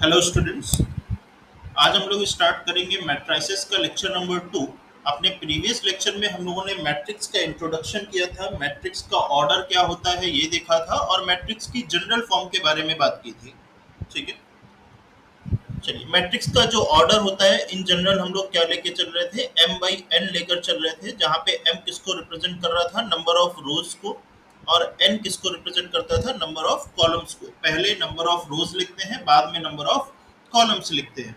Hello students. आज हम लोग स्टार्ट करेंगे मैट्रिसेस का लेक्चर नंबर 2। अपने प्रीवियस लेक्चर में हम लोगों ने मैट्रिक्स का इंट्रोडक्शन किया था, मैट्रिक्स का ऑर्डर क्या होता है ये देखा था और मैट्रिक्स की जनरल फॉर्म के बारे में बात की थी। ठीक है, चलिए मैट्रिक्स का जो ऑर्डर होता है इन जनरल हम लोग क्या लेके चल रहे थे, m बाई n लेकर चल रहे थे, जहाँ पे m किसको रिप्रेजेंट कर रहा था, नंबर ऑफ रोज को, और n किसको रिप्रेजेंट करता था, नंबर ऑफ कॉलम्स को। पहले नंबर ऑफ रोज लिखते हैं, बाद में नंबर ऑफ कॉलम्स लिखते हैं।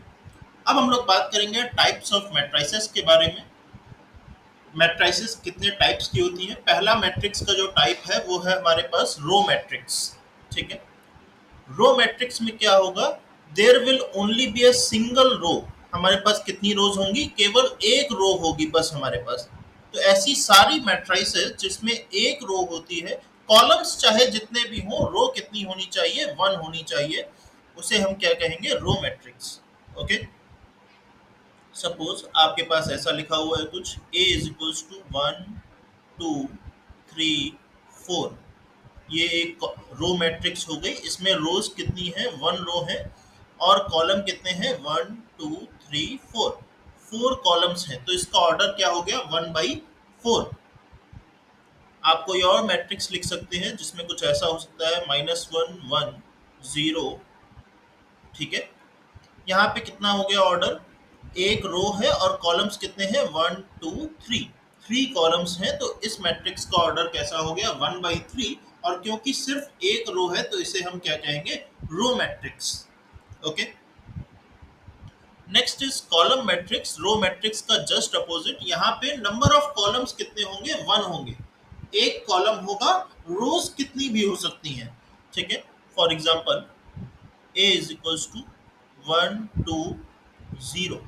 अब हम लोग बात करेंगे टाइप्स ऑफ मैट्रिसेस के बारे में। मैट्रिसेस कितने टाइप्स की होती है। पहला मैट्रिक्स का जो टाइप है वो है हमारे पास रो मैट्रिक्स। ठीक है, रो मैट्रिक्स में क्या होगा, there will only be a single row. हमारे पास कितनी रोज होंगी, केवल एक रो होगी बस हमारे पास। तो ऐसी सारी मैट्रिसेस जिसमें एक रो होती है, कॉलम्स चाहे जितने भी हो, रो कितनी होनी चाहिए, वन होनी चाहिए, उसे हम क्या कहेंगे, रो मैट्रिक्स। ओके, सपोज आपके पास ऐसा लिखा हुआ है कुछ, a इज इक्वल्स टू 1 2 3 4। ये एक रो मैट्रिक्स हो गई। इसमें रोज कितनी है, वन रो है, और कॉलम कितने हैं, 1 2 3 4। फोर कॉलम्स हैं, तो इसका ऑर्डर क्या हो गया, 1/4। आप कोई और मैट्रिक्स लिख सकते हैं जिसमें कुछ ऐसा हो सकता है, -1 1 0। ठीक है, यहाँ पे कितना हो गया ऑर्डर, एक रो है और कॉलम्स कितने हैं, 1 2 3। थ्री कॉलम्स हैं, तो इस मैट्रिक्स का ऑर्डर कैसा हो गया, 1/3। और क्योंकि सिर्फ एक रो है तो इसे हम क्या कहेंगे, row matrix. Okay, next is column matrix. Row matrix का जस्ट अपोजिट। यहाँ पे नंबर ऑफ कॉलम्स कितने होंगे, वन होंगे। एक कॉलम होगा, रोज कितनी भी हो सकती हैं। ठीक है, for example a is equals to 1 2 0।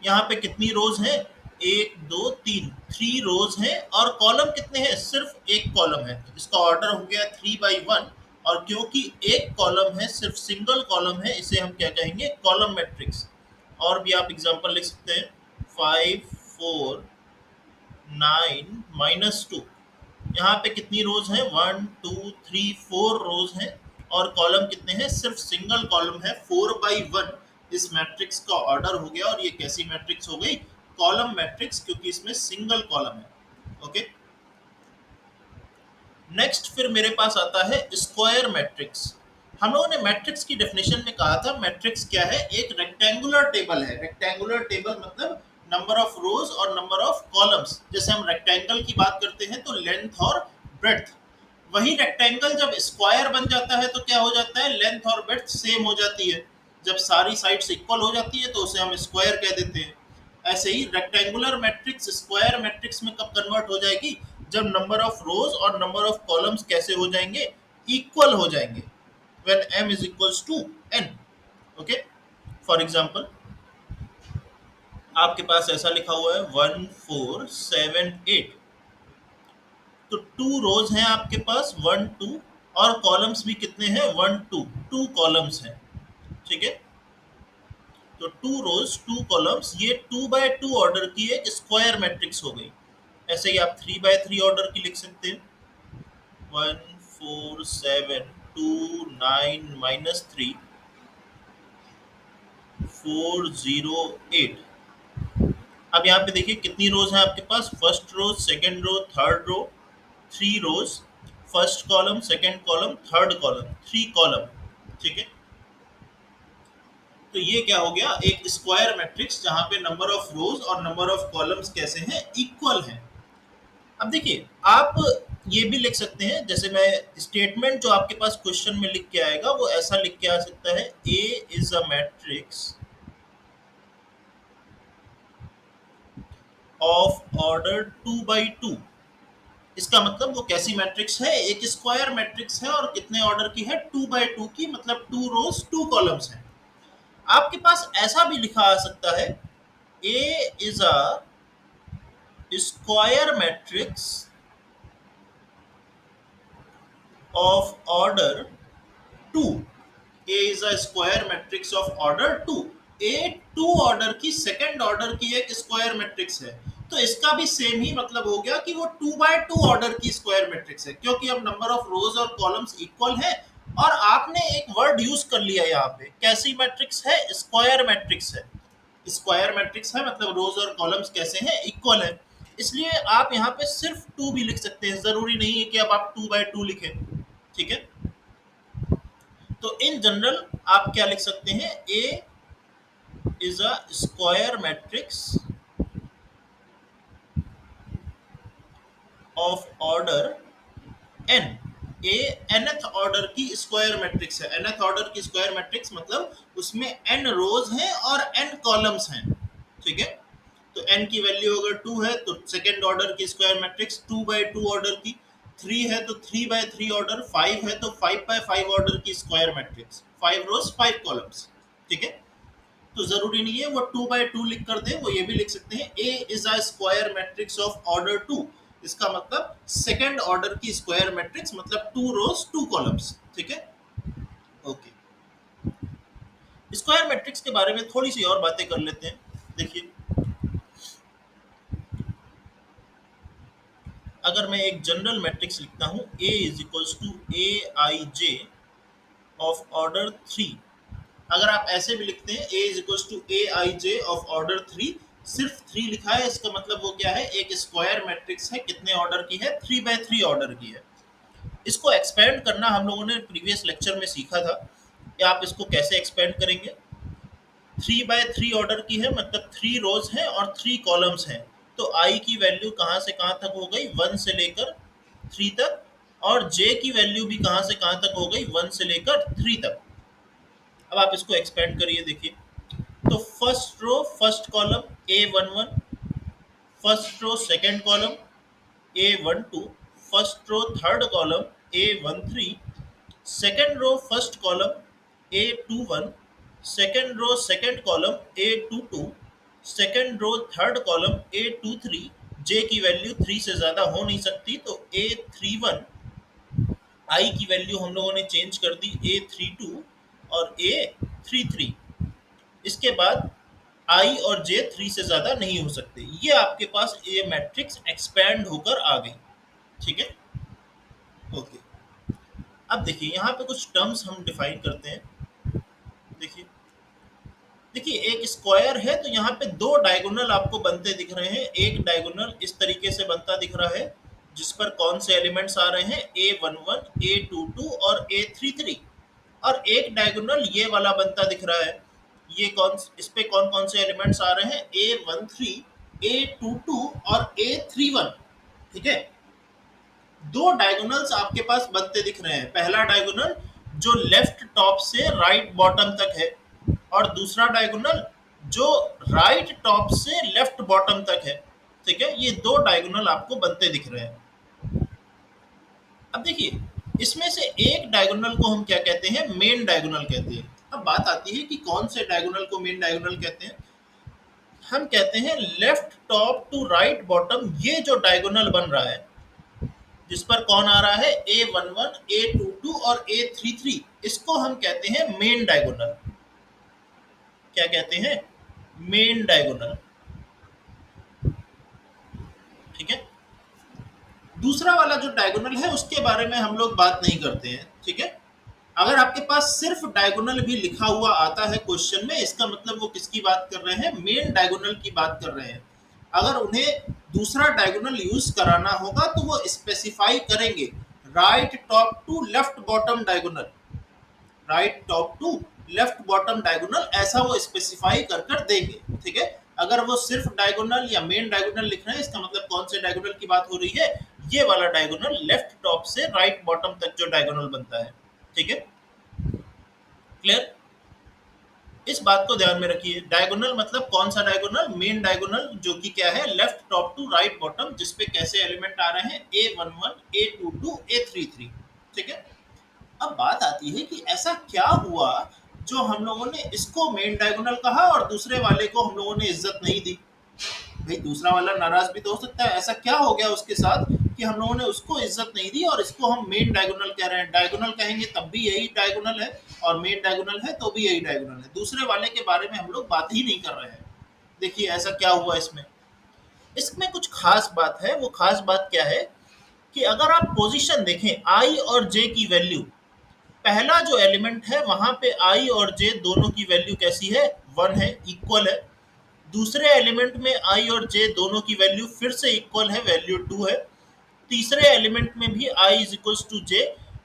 यहाँ पे कितनी रोज हैं, 1 2 3, थ्री रोज हैं, और कॉलम कितने हैं, सिर्फ एक कॉलम है। इसका ऑर्डर हो गया 3/1। और क्योंकि एक कॉलम है, सिर्फ सिंगल कॉलम है, इसे हम क्या कहेंगे, कॉलम मैट्रिक्स। और भी आप एग्जांपल लिख सकते हैं, 5 4 9 -2। यहाँ पे कितनी रोज है, 1 2 3 4 रोज हैं, और कॉलम कितने हैं, सिर्फ सिंगल कॉलम है, 4/1। इस मैट्रिक्स का ऑर्डर हो गया, और ये कैसी मैट्रिक्स हो गई, कॉलम मैट्रिक्स, क्योंकि इसमें सिंगल कॉलम है। ओके, नेक्स्ट फिर मेरे पास आता है स्क्वायर मैट्रिक्स। हम लोगों ने मैट्रिक्स की डेफिनेशन में कहा था, मैट्रिक्स क्या है, एक रेक्टेंगुलर टेबल है। रेक्टेंगुलर टेबल मतलब नंबर ऑफ रोज और नंबर ऑफ कॉलम्स। जैसे हम रेक्टेंगल की बात करते हैं तो लेंथ और ब्रेड्थ। वही रेक्टेंगल जब स्क्वायर बन जाता है तो क्या हो जाता है, लेंथ और ब्रेड्थ सेम हो जाती है। जब सारी साइड्स इक्वल हो जाती है तो उसे हम स्क्वायर कह देते हैं। ऐसे ही रेक्टेंगुलर मैट्रिक्स स्क्वायर मैट्रिक्स में कब कन्वर्ट हो जाएगी, जब नंबर ऑफ रोज और नंबर ऑफ कॉलम्स कैसे हो जाएंगे, इक्वल हो जाएंगे, when m is equals to n। Okay, for example आपके पास ऐसा लिखा हुआ है 1 4 7 8। तो टू रोज हैं आपके पास, 1 2, और कॉलम्स भी कितने हैं, 1 2, टू कॉलम्स हैं। ठीक है, तो टू रोज टू कॉलम्स, ये 2/2 ऑर्डर की एक स्क्वायर मैट्रिक्स हो गई। ऐसे ही आप 3/3 ऑर्डर की लिख सकते हैं, 1 4 7 2 9 -3 4 0 8। अब यहाँ पे देखिए कितनी रोज है आपके पास, first row, second row, third row, three rows, first column, second column, third column, three column. ठीक है, तो ये क्या हो गया, एक स्क्वायर मैट्रिक्स जहां पे नंबर ऑफ रोज और नंबर ऑफ कॉलम्स कैसे हैं, इक्वल हैं। अब देखिए आप ये भी लिख सकते हैं, जैसे मैं स्टेटमेंट जो आपके पास क्वेश्चन में लिख के आएगा वो ऐसा लिख के आ सकता है, A is a matrix of order 2/2। इसका मतलब वो कैसी मैट्रिक्स है, एक स्क्वायर मैट्रिक्स है, और कितने ऑर्डर की है, 2/2 की, मतलब टू रोज टू कॉलम्स है। आपके पास ऐसा भी लिखा आ सकता है, A is a square matrix of order 2। A is a square matrix of order 2। A two order की, सेकेंड ऑर्डर की एक स्क्वायर मैट्रिक्स है। तो इसका भी सेम ही मतलब हो गया कि वो 2/2 ऑर्डर की स्क्वायर मैट्रिक्स है, क्योंकि अब नंबर ऑफ रोज और कॉलम्स इक्वल है, और आपने एक वर्ड यूज कर लिया यहाँ पे, कैसी मैट्रिक्स है, स्क्वायर मैट्रिक्स है। स्क्वायर मैट्रिक्स है मतलब रोज और कॉलम्स कैसे हैं, इक्वल है। इसलिए आप यहाँ पे सिर्फ टू भी लिख सकते हैं, जरूरी नहीं है कि अब आप 2/2 लिखें। ठीक है, तो इन जनरल आप क्या लिख सकते हैं, A is a square matrix of order n. A nth order की स्क्वायर मैट्रिक्स है। nth ऑर्डर की स्क्वायर मैट्रिक्स मतलब उसमें n रोज हैं और n कॉलम्स हैं। ठीक है, तो n की वैल्यू अगर 2 है तो सेकेंड ऑर्डर की स्क्वायर मैट्रिक्स 2/2 ऑर्डर की, 3 है तो 3/3 ऑर्डर, 5 है तो 5/5 ऑर्डर की स्क्वायर मैट्रिक्स, 5 रोज 5 कॉलम्स। ठीक है, तो जरूरी नहीं है वो 2/2 लिख कर दे, वो ये भी लिख सकते हैं A is a square matrix of order 2। इसका मतलब सेकंड ऑर्डर की स्क्वायर मैट्रिक्स मतलब 2 रोज 2 कॉलम्स। ठीक है, ओके। स्क्वायर मैट्रिक्स के बारे में थोड़ी सी और बातें कर लेते हैं। देखिए, अगर मैं एक जनरल मैट्रिक्स लिखता हूं A is equals to A I J of order 3। अगर आप ऐसे भी लिखते हैं A is equals to A I J of order 3, सिर्फ 3 लिखा है, इसका मतलब वो क्या है, एक स्क्वायर मैट्रिक्स है, कितने ऑर्डर की है, 3/3 ऑर्डर की है। इसको एक्सपेंड करना हम लोगों ने प्रीवियस लेक्चर में सीखा था कि आप इसको कैसे एक्सपेंड करेंगे। 3/3 ऑर्डर की है मतलब 3 रोज हैं और 3 कॉलम्स हैं, तो आई की वैल्यू कहाँ से कहाँ तक हो गई, 1 से लेकर 3 तक, और जे की वैल्यू भी कहाँ से कहाँ तक हो गई, 1 से लेकर 3 तक। अब आप इसको एक्सपेंड करिए, देखिए, तो first row first column A11, first row second column A12, first row third column A13, second row first column A21, second row second column A22, second row third column A23। J की value 3 से ज्यादा हो नहीं सकती, तो A31। आई की value हम लोगों ने चेंज कर दी A32 और A33। इसके बाद आई और जे 3 से ज्यादा नहीं हो सकते। ये आपके पास ये मैट्रिक्स एक्सपैंड होकर आ गई। ठीक है, ओके। अब देखिए यहाँ पे कुछ टर्म्स हम डिफाइन करते हैं। देखिए, देखिए एक स्क्वायर है तो यहाँ पे दो डायगोनल आपको बनते दिख रहे हैं। एक डायगोनल इस तरीके से बनता दिख रहा है जिस पर कौन से एलिमेंट्स आ रहे हैं, A11, A22 और A33। और एक डायगोनल ये वाला बनता दिख रहा है, ये कौन, इस पे कौन कौन से एलिमेंट्स आ रहे हैं, A13, A22 और A31। ठीक है, दो डायगोनल्स आपके पास बनते दिख रहे हैं। पहला डायगोनल जो लेफ्ट टॉप से राइट बॉटम तक है, और दूसरा डायगोनल जो राइट टॉप से लेफ्ट बॉटम तक है। ठीक है, ये दो डायगोनल आपको बनते दिख रहे हैं। अब देखिए, इसमें से एक डायगोनल को हम क्या कहते हैं, मेन डायगोनल कहते हैं। अब बात आती है कि कौन से डायगोनल को मेन डायगोनल कहते हैं। हम कहते हैं left top to right bottom, ये जो डायगोनल बन रहा है जिस पर कौन आ रहा है, A11, A22 और A33, इसको हम कहते हैं मेन डायगोनल। क्या कहते हैं, मेन डायगोनल। ठीक है, दूसरा वाला जो डायगोनल है उसके बारे में हम लोग बात नहीं करते हैं। ठीक है, अगर आपके पास सिर्फ डायगोनल भी लिखा हुआ आता है क्वेश्चन में, इसका मतलब वो किसकी बात कर रहे हैं, मेन डायगोनल की बात कर रहे हैं। अगर उन्हें दूसरा डायगोनल यूज कराना होगा तो वो स्पेसिफाई करेंगे right top to left bottom diagonal, right top to left bottom diagonal, ऐसा वो स्पेसिफाई कर कर देंगे। ठीक है, अगर वो सिर्फ डायगोनल या मेन डायगोनल लिख रहे हैं, इसका मतलब कौन से डायगोनल की बात हो रही है, ये वाला डायगोनल लेफ्ट टॉप से राइट बॉटम तक जो डायगोनल बनता है। ठीक है, क्लियर। इस बात को ध्यान में रखिए, डायगोनल मतलब कौन सा डायगोनल, मेन डायगोनल, जो कि क्या है, left top to right bottom, जिसपे कैसे एलिमेंट आ रहे हैं, A11, A22, A33। ठीक है, अब बात आती है कि ऐसा क्या हुआ जो हम लोगों ने इसको मेन डायगोनल कहा और दूसरे वाले को हम लोगों ने इज्जत नहीं दी। भाई दूसरा वाला नाराज भी तो हो सकता है, ऐसा क्या हो गया उसके साथ कि हम लोगों ने उसको इज्जत नहीं दी और इसको हम मेन डायगोनल कह रहे हैं। डायगोनल कहेंगे तब भी यही डायगोनल है, और मेन डायगोनल है तो भी यही डायगोनल है। दूसरे वाले के बारे में हम लोग बात ही नहीं कर रहे हैं। देखिए ऐसा क्या हुआ इसमें, इसमें कुछ खास बात है। वो खास बात क्या है कि अगर आप पोजीशन देखें आई और जे की वैल्यू, पहला जो एलिमेंट है वहां पे आई और जे दोनों की वैल्यू कैसी है, 1 है, इक्वल है। दूसरे एलिमेंट में आई और जे दोनों की वैल्यू फिर से इक्वल है, वैल्यू 2 है। तीसरे एलिमेंट में भी I is equal to J,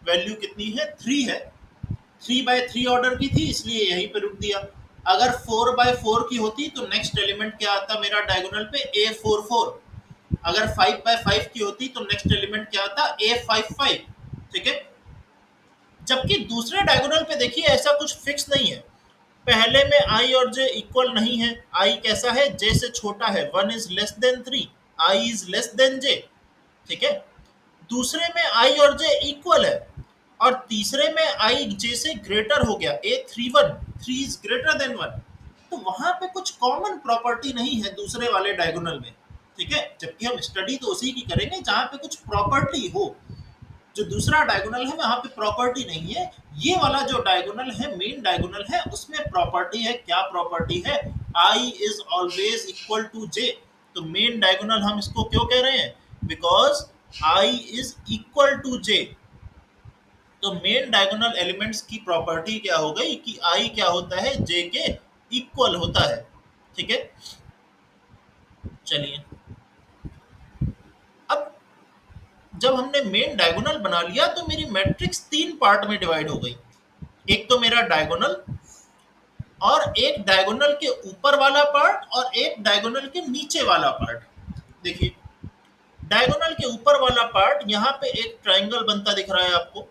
value कितनी है, 3 है। 3/3 ऑर्डर की थी इसलिए यहीं पे रुक दिया। अगर 4/4 की होती तो नेक्स्ट एलिमेंट क्या आता मेरा डायगोनल पे, A44। अगर 5/5 की होती तो नेक्स्ट एलिमेंट क्या आता, A55। ठीक है। जबकि दूसरे डायगोनल पे देखिए ऐसा कुछ फिक्स नहीं है। पहले में आई और जे इक्वल नहीं है, आई कैसा है, जे से छोटा है, 1 is less than 3, I is less than J. ठीक है। दूसरे में आई और जे इक्वल है, और तीसरे में आई जे से ग्रेटर हो गया, A31, 3 इज ग्रेटर देन 1। तो वहां पे कुछ कॉमन प्रॉपर्टी नहीं है दूसरे वाले डायगोनल में। ठीक है। जबकि हम स्टडी तो उसी की करेंगे जहां पे कुछ प्रॉपर्टी हो। जो दूसरा डायगोनल है वहां पे प्रॉपर्टी नहीं है। ये वाला जो डायगोनल है, मेन डायगोनल है, उसमें प्रॉपर्टी है। क्या प्रॉपर्टी है, I is always equal to J. तो मेन डायगोनल हम इसको क्यों कह रहे हैं, because I is equal to J. तो मेन डायगोनल एलिमेंट्स की प्रॉपर्टी क्या हो गई कि आई क्या होता है, जे के इक्वल होता है। ठीक है। चलिए, अब जब हमने मेन डायगोनल बना लिया तो मेरी मैट्रिक्स 3 पार्ट में डिवाइड हो गई। एक तो मेरा डायगोनल, और एक डायगोनल के ऊपर वाला पार्ट, और एक डायगोनल के नीचे वाला पार्ट। देखिए, डायगोनल के ऊपर वाला पार्ट, यहाँ पे एक ट्रायंगल बनता दिख रहा है आपको,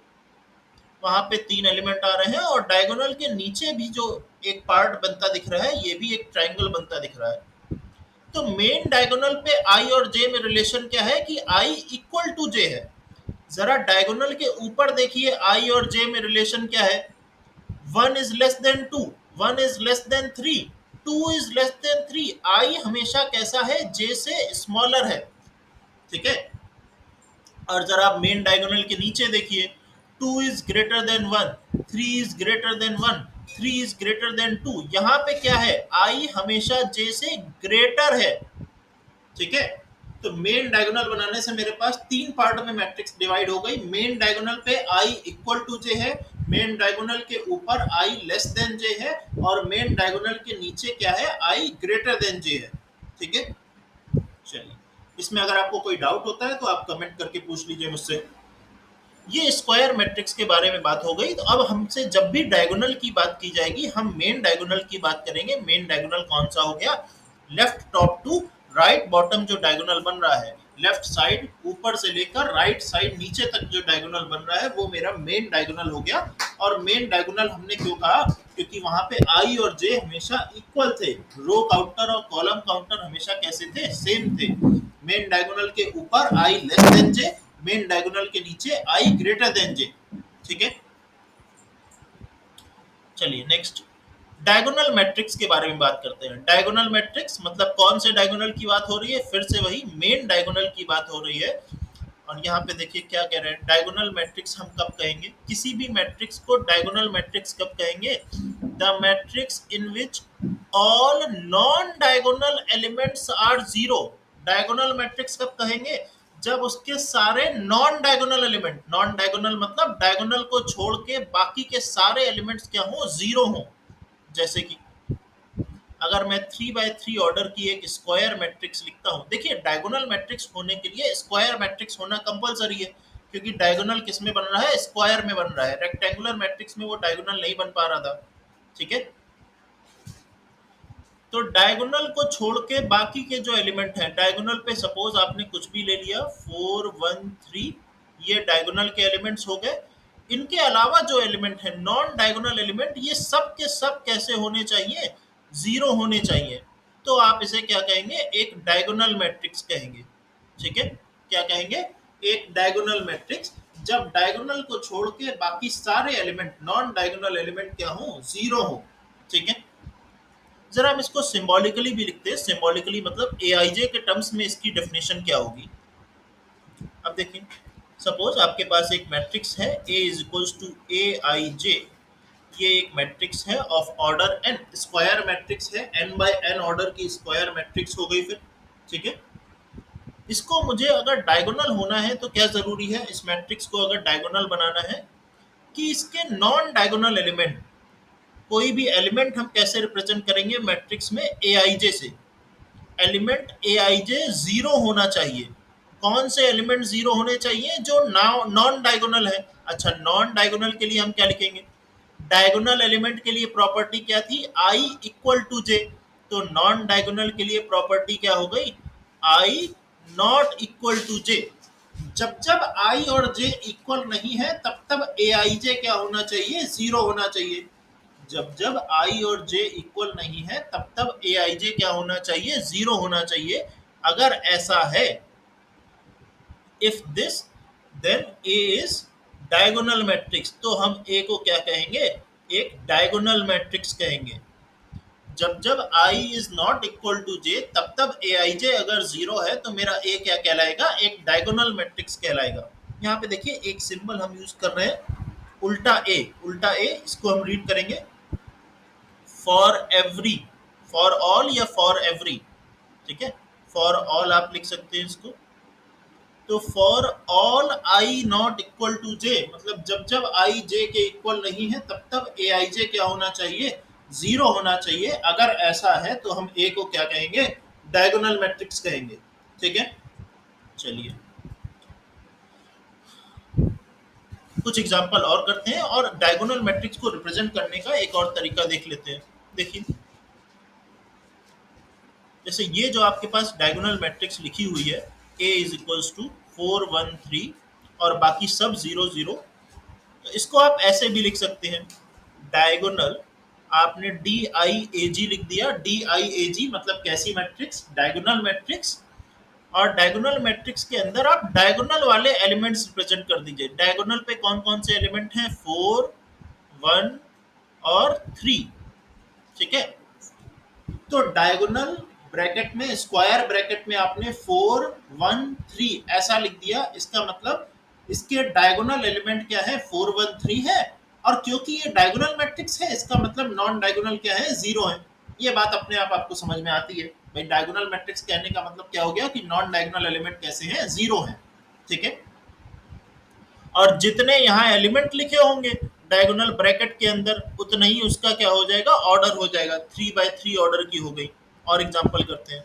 वहां पे 3 एलिमेंट आ रहे हैं, और डायगोनल के नीचे भी जो एक पार्ट बनता दिख रहा है, ये भी एक ट्रायंगल बनता दिख रहा है। तो मेन डायगोनल पे आई और जे में रिलेशन क्या है कि आई इक्वल टू जे है। जरा डायगोनल के ऊपर देखिए, आई और जे में रिलेशन क्या है, 1 is less than 2, 1 is less than 3, 2 is less than 3। आई हमेशा कैसा है, जे से स्मॉलर है। ठीक है। और जरा आप मेन डायगोनल के नीचे देखिए, 2 is greater than 1, 3 is greater than 1, 3 is greater than 2। यहाँ पे क्या है, आई हमेशा जे से ग्रेटर है। ठीक है। तो मेन डायगोनल बनाने से मेरे पास 3 पार्ट में मैट्रिक्स डिवाइड हो गई। मेन डायगोनल पे आई इक्वल टू जे है, मेन डायगोनल के ऊपर आई लेस देन जे है, और मेन डायगोनल के नीचे क्या है, आई ग्रेटर देन जे है। ठीक है। चलिए, इसमें अगर आपको कोई डाउट होता है तो आप कमेंट करके पूछ लीजिए मुझसे। ये स्क्वायर मैट्रिक्स के बारे में बात हो गई। तो अब हमसे जब भी डायगोनल की बात की जाएगी, हम मेन डायगोनल की बात करेंगे। मेन डायगोनल कौन सा हो गया, left top to right bottom जो डायगोनल बन रहा है, लेफ्ट साइड ऊपर से लेकर राइट साइड नीचे तक जो डायगोनल बन रहा है, वो मेरा मेन डायगोनल हो गया। और मेन डायगोनल हमने क्यों कहा, क्योंकि वहां पे आई और जे हमेशा इक्वल थे। रो काउंटर और कॉलम काउंटर हमेशा कैसे थे, सेम थे। मेन डायगोनल के ऊपर आई लेस देन जे, मेन डायगोनल के नीचे आई ग्रेटर देन जे। ठीक है। चलिए नेक्स्ट, डायगोनल मैट्रिक्स के बारे में बात करते हैं। डायगोनल मैट्रिक्स मतलब कौन से डायगोनल की बात हो रही है, फिर से वही मेन डायगोनल की बात हो रही है। और यहाँ पे देखिए क्या कह रहे हैं, डायगोनल मैट्रिक्स हम कब कहेंगे, किसी भी मैट्रिक्स को डायगोनल मैट्रिक्स कब कहेंगे, the matrix in which all non diagonal elements are zero. Diagonal matrix कब कहेंगे, जब उसके सारे non diagonal element, non diagonal मतलब डायगोनल को छोड़ के बाकी के सारे एलिमेंट्स क्या हो, जीरो हो। जैसे कि अगर मैं 3/3 ऑर्डर की एक स्क्वायर मैट्रिक्स लिखता हूँ, देखिए डायगोनल मैट्रिक्स होने के लिए स्क्वायर मैट्रिक्स होना कंपलसरी है, क्योंकि डायगोनल किस में बन रहा है, स्क्वायर में बन रहा है। रेक्टेंगुलर मैट्रिक्स में वो डायगोनल नहीं बन पा रहा था। ठीक है। तो डायगोनल को छोड़ के बाकी के जो एलिमेंट हैं, डायगोनल पे सपोज आपने कुछ भी ले लिया, 4 1 3, ये डायगोनल के एलिमेंट्स हो गए। इनके अलावा जो एलिमेंट है नॉन डायगोनल एलिमेंट, ये सब के सब कैसे होने चाहिए, जीरो होने चाहिए। तो आप इसे क्या कहेंगे, एक डायगोनल मैट्रिक्स कहेंगे। ठीक है। क्या कहेंगे, एक डायगोनल मैट्रिक्स, जब डायगोनल को छोड़ के बाकी सारे एलिमेंट नॉन डायगोनल एलिमेंट क्या हो, जीरो हो। ठीक है। जरा हम इसको सिंबॉलिकली भी लिखते हैं। सिंबॉलिकली मतलब ए आई जे के टर्म्स में इसकी डेफिनेशन क्या होगी। अब देखिए, सपोज आपके पास एक मैट्रिक्स है, A is equals to A I j. ये एक मैट्रिक्स है of order n, square matrix है, एन बाय एन ऑर्डर की स्क्वायर मैट्रिक्स हो गई फिर। ठीक है। इसको मुझे अगर डायगोनल होना है तो क्या जरूरी है, इस मैट्रिक्स को अगर डायगोनल बनाना है कि इसके नॉन डायगोनल एलिमेंट, कोई भी एलिमेंट हम कैसे रिप्रेजेंट करेंगे मैट्रिक्स में, ए आई जे से। एलिमेंट ए आई जे जीरो होना चाहिए। कौन से एलिमेंट जीरो होने चाहिए? जो नॉन डायगोनल है। अच्छा, नॉन डायगोनल के लिए हम क्या लिखेंगे? डायगोनल एलिमेंट के लिए प्रॉपर्टी क्या थी? I equal to J. तो नॉन डायगोनल के लिए प्रॉपर्टी क्या हो गई? आई नॉट इक्वल टू जे। जब जब आई और जे इक्वल नहीं है तब तब ए आई जे क्या होना चाहिए? जीरो होना चाहिए। जब जब आई और जे इक्वल नहीं है तब तब ए आई जे क्या होना चाहिए? जीरो होना चाहिए। अगर ऐसा है, if this, then A is diagonal matrix. तो हम ए को क्या कहेंगे? एक डायगोनल मैट्रिक्स कहेंगे। जब जब I is not equal to जे तब तब ए आई जे अगर जीरो है तो मेरा ए क्या कहलाएगा? एक डायगोनल मैट्रिक्स कहलाएगा। यहाँ पे देखिए एक सिंबल हम यूज कर रहे हैं, उल्टा ए। उल्टा ए, इसको हम रीड करेंगे फॉर एवरी, फॉर ऑल या फॉर एवरी, ठीक है। फॉर ऑल आप लिख सकते हैं इसको। तो for all I not equal to J, मतलब जब जब आई जे के इक्वल नहीं है तब तब ए आई जे क्या होना चाहिए? जीरो होना चाहिए। अगर ऐसा है तो हम ए को क्या कहेंगे? डायगोनल मैट्रिक्स कहेंगे, ठीक है। चलिए कुछ एग्जांपल और करते हैं और डायगोनल मैट्रिक्स को रिप्रेजेंट करने का एक और तरीका देख लेते हैं। देखिए, जैसे ये जो आपके पास डायगोनल मैट्रिक्स लिखी हुई है, ए इज इक्वल्स टू 4 1 3 और बाकी सब 0 0, तो इसको आप ऐसे भी लिख सकते हैं। डायगोनल, आपने डी आई ए जी लिख दिया। डी आई ए जी मतलब कैसी मैट्रिक्स? Diagonal matrix. और डायगोनल मैट्रिक्स के अंदर आप डायगोनल वाले एलिमेंट्स रिप्रेजेंट कर दीजिए। डायगोनल पे कौन कौन से एलिमेंट हैं? 4 1 और 3, ठीक है। तो डायगोनल ब्रैकेट में, स्क्वायर ब्रैकेट में आपने 4 1 3 ऐसा लिख दिया। इसका मतलब इसके डायगोनल एलिमेंट क्या है? 4 1 3 है। और क्योंकि ये डायगोनल मैट्रिक्स है, इसका मतलब नॉन डायगोनल क्या है? जीरो है। ये बात अपने आप आपको समझ में आती है भाई। डायगोनल मैट्रिक्स कहने का मतलब क्या हो गया कि नॉन डायगोनल एलिमेंट कैसे हैं? जीरो है, ठीक है। और जितने यहाँ एलिमेंट लिखे होंगे डायगोनल ब्रैकेट के अंदर, उतना ही उसका क्या हो जाएगा? ऑर्डर हो जाएगा। 3 by 3 ऑर्डर की हो गई। और एग्जांपल करते हैं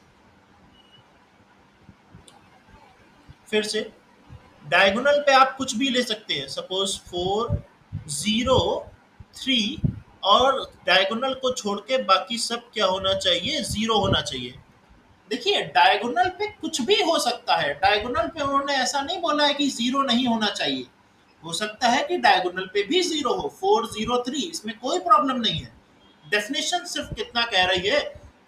फिर से। डायगोनल पे आप कुछ भी ले सकते हैं, सपोज 4 0 3, और डायगोनल को छोड़ के बाकी सब क्या होना चाहिए? जीरो होना चाहिए। देखिए डायगोनल पे कुछ भी हो सकता है। डायगोनल पे उन्होंने ऐसा नहीं बोला है कि जीरो नहीं होना चाहिए। हो सकता है कि डायगोनल पे भी जीरो हो, 4 0 3, इसमें कोई प्रॉब्लम नहीं है। डेफिनेशन सिर्फ कितना कह रही है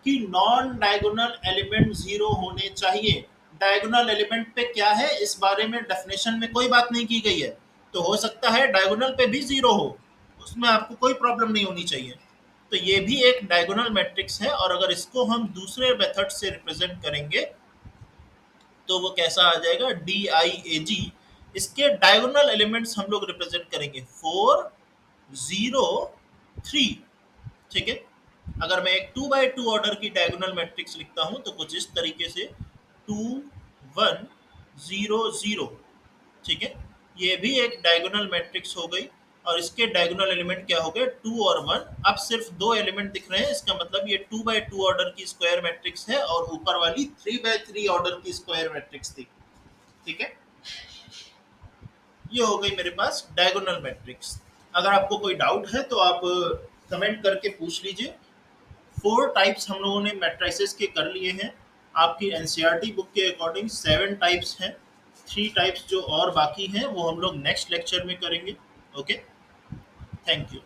कि नॉन डायगोनल एलिमेंट जीरो होने चाहिए। डायगोनल एलिमेंट पे क्या है इस बारे में डेफिनेशन में कोई बात नहीं की गई है। तो हो सकता है डायगोनल पे भी जीरो हो, उसमें आपको कोई प्रॉब्लम नहीं होनी चाहिए। तो ये भी एक डायगोनल मैट्रिक्स है। और अगर इसको हम दूसरे मेथड से रिप्रेजेंट करेंगे तो वो कैसा आ जाएगा? डी आई ए जी। इसके डायगोनल एलिमेंट्स हम लोग रिप्रेजेंट करेंगे 4 0 3, ठीक है। अगर मैं एक 2 by 2 ऑर्डर की डायगोनल मैट्रिक्स लिखता हूं तो कुछ इस तरीके से 2 1 0 0, ठीक है। ये भी एक डायगोनल मैट्रिक्स हो गई। और इसके डायगोनल एलिमेंट क्या हो गए? 2 और 1। अब सिर्फ दो एलिमेंट दिख रहे हैं, इसका मतलब ये 2 by 2 ऑर्डर की स्क्वायर मैट्रिक्स है और ऊपर वाली 3 by 3 ऑर्डर की स्क्वायर मैट्रिक्स थी, ठीक है। ये हो गई मेरे पास डायगोनल मैट्रिक्स। अगर आपको कोई डाउट है तो आप कमेंट करके पूछ लीजिए। 4 टाइप्स हम लोगों ने मैट्रिसेस के कर लिए हैं। आपकी एनसीईआरटी बुक के अकॉर्डिंग 7 टाइप्स हैं। 3 टाइप्स जो और बाकी हैं वो हम लोग नेक्स्ट लेक्चर में करेंगे। Okay, thank you.